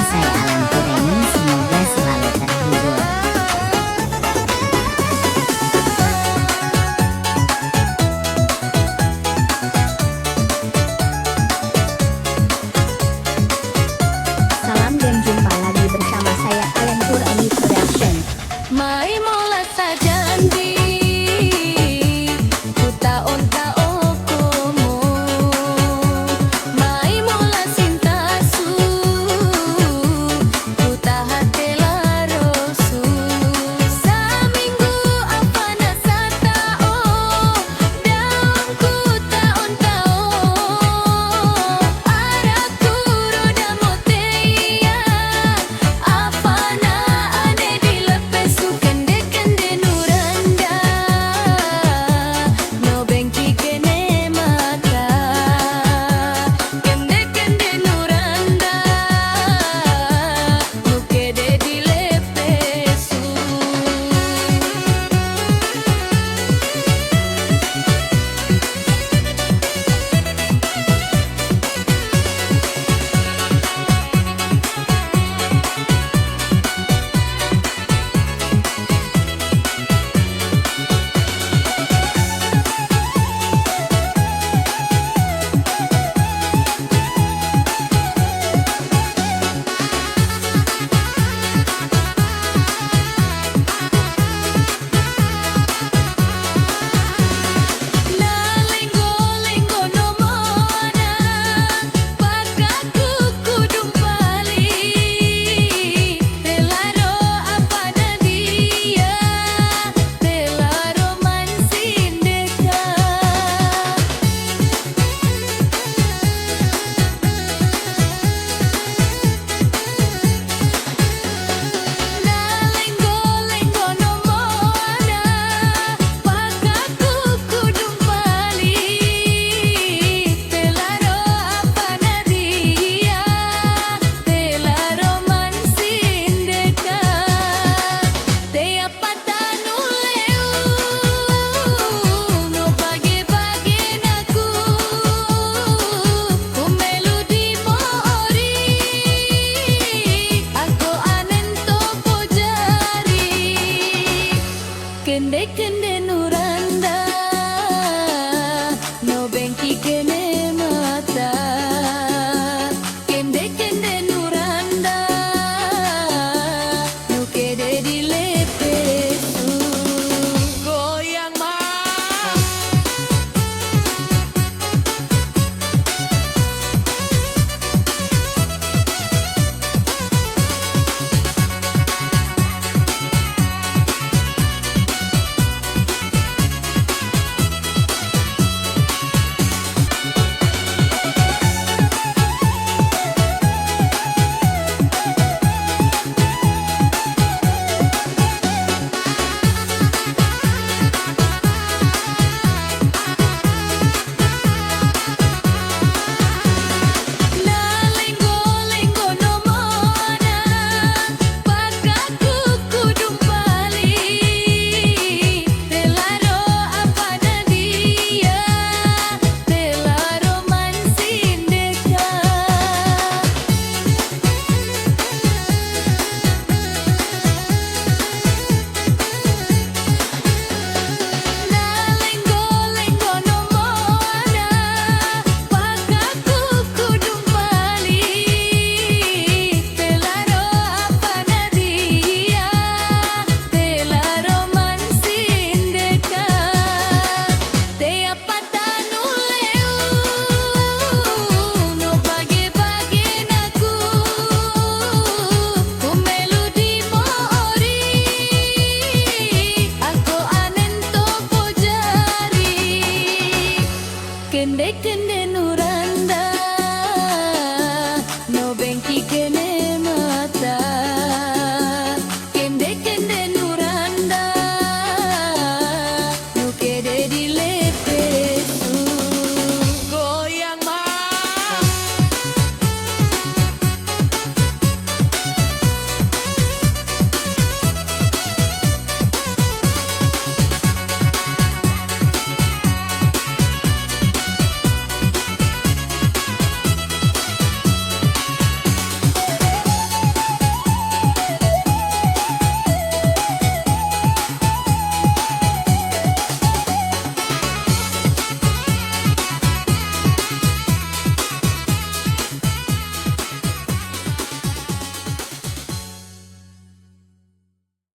saya Alan Kureni, semoga selalu terhibur. Salam dan jumpa lagi bersama saya Alan Kureni Production. Mai mola sajanji Kuta onta okomo Mai mola sintasu Kuta hatela rosu Saminggu apa nasata o Daun kuta onta o Araku roda moteia Apa na ane dilepesu kende-kende nuranda No bengki kene mata Kende-kende nuranda No kede dilepesu Na lenggo-lenggo no mona Pakaku kudung pali Telaro apa na dia Telaro mansin dekat Na lenggo-lenggo no mona Pakaku kudung pali Telaro apa na dia Telaro mansin dekat Te apa tanu leu No bage-bage naku Kumelu di moori Ako anen topo jari Kende-kende nuranda No bengki kene mata Kende-kende nuranda No kede dilepesu Goyang mas Na lenggo-lenggo no mona Pakaku kudung pali Telaro apa na dia Telaro mansin dekat Na lenggo-lenggo no mona Pakaku kudung pali Telaro apa na dia Telaro mansin dekat Te apa tanu leu No bage-bage naku Kumelu di moori Ako anen topo jari Kende-kende